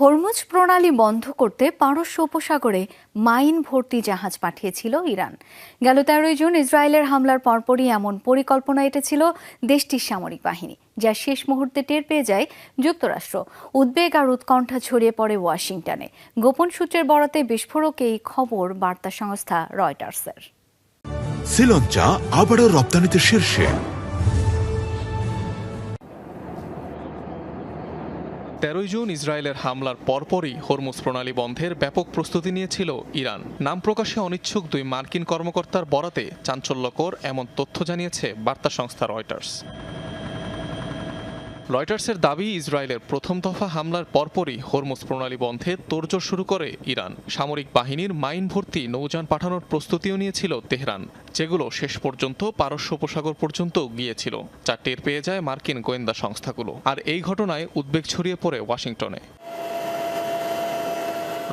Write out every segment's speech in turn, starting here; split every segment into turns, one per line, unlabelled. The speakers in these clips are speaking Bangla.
হরমুজ প্রণালী বন্ধ করতে পারস্য উপসাগরে মাইন ভর্তি জাহাজ পাঠিয়েছিল ইরান। গেল 13 জুন ইসরায়েলের হামলার পরপরই এমন পরিকল্পনা এঁটেছিল দেশটির সামরিক বাহিনী, যা শেষ মুহূর্তে টের পেয়ে যায় যুক্তরাষ্ট্র। উদ্বেগ আর উৎকণ্ঠা ছড়িয়ে পড়ে ওয়াশিংটনে। গোপন সূত্রের বরাতে বিস্ফোরক এই খবর বার্তা সংস্থা রয়টার্সের।
শ্রীলঙ্কা আবারও রপ্তানিতে শীর্ষে।
13 জুন ইসরায়েলের হামলার পরপরই হরমুজ প্রণালী বন্ধের ব্যাপক প্রস্তুতি নিয়েছিল ইরান। নাম প্রকাশে অনিচ্ছুক দুই মার্কিন কর্মকর্তার বরাতে চাঞ্চল্যকর এমন তথ্য জানিয়েছে বার্তা সংস্থা রয়টার্স। রয়টার্সের দাবি, ইসরায়েলের প্রথম দফা হামলার পরপরই হরমুজ প্রণালী বন্ধে তোড়জোড় শুরু করে ইরান। সামরিক বাহিনীর মাইন ভর্তি নৌযান পাঠানোর প্রস্তুতিও নিয়েছিল তেহরান, যেগুলো শেষ পর্যন্ত পারস্য উপসাগর পর্যন্ত গিয়েছিল, যা টের পেয়ে যায় মার্কিন গোয়েন্দা সংস্থাগুলো। আর এই ঘটনায় উদ্বেগ ছড়িয়ে পড়ে ওয়াশিংটনে।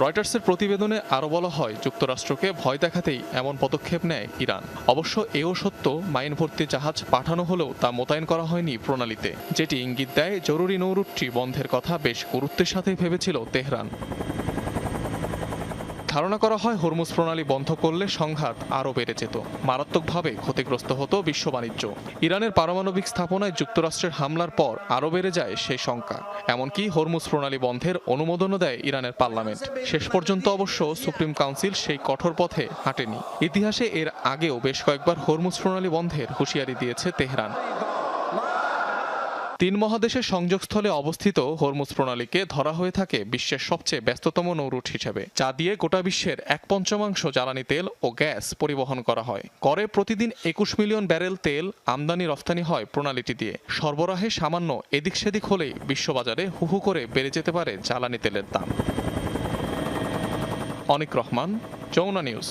রয়টার্সের প্রতিবেদনে আরও বলা হয়, যুক্তরাষ্ট্রকে ভয় দেখাতেই এমন পদক্ষেপ নেয় ইরান। অবশ্য এও সত্য, মাইন ভর্তি জাহাজ পাঠানো হলেও তা মোতায়েন করা হয়নি প্রণালীতে, যেটি ইঙ্গিত দেয় জরুরি নৌরুটটি বন্ধের কথা বেশ গুরুত্বের সাথে ভেবেছিল তেহরান। ধারণা করা হয়, হরমুজ প্রণালী বন্ধ করলে সংঘাত আরও বেড়ে যেত, মারাত্মকভাবে ক্ষতিগ্রস্ত হতো বিশ্ব বাণিজ্য। ইরানের পারমাণবিক স্থাপনায় যুক্তরাষ্ট্রের হামলার পর আরও বেড়ে যায় সেই শঙ্কা। এমনকি হরমুজ প্রণালী বন্ধের অনুমোদনও দেয় ইরানের পার্লামেন্ট। শেষ পর্যন্ত অবশ্য সুপ্রিম কাউন্সিল সেই কঠোর পথে হাঁটেনি। ইতিহাসে এর আগেও বেশ কয়েকবার হরমুজ প্রণালী বন্ধের হুঁশিয়ারি দিয়েছে তেহরান। 3 মহাদেশের সংযোগস্থলে অবস্থিত হরমুজ প্রণালীকে ধরা হয়ে থাকে বিশ্বের সবচেয়ে ব্যস্ততম নৌরুট হিসেবে, যা দিয়ে গোটা বিশ্বের 1/5 জ্বালানি তেল ও গ্যাস পরিবহন করা হয়। গড়ে প্রতিদিন 21 মিলিয়ন ব্যারেল তেল আমদানি রফতানি হয় প্রণালীটি দিয়ে। সরবরাহে সামান্য এদিক সেদিক হলেই বিশ্ববাজারে হুহু করে বেড়ে যেতে পারে জ্বালানি তেলের দাম। অনিক রহমান, যমুনা নিউজ।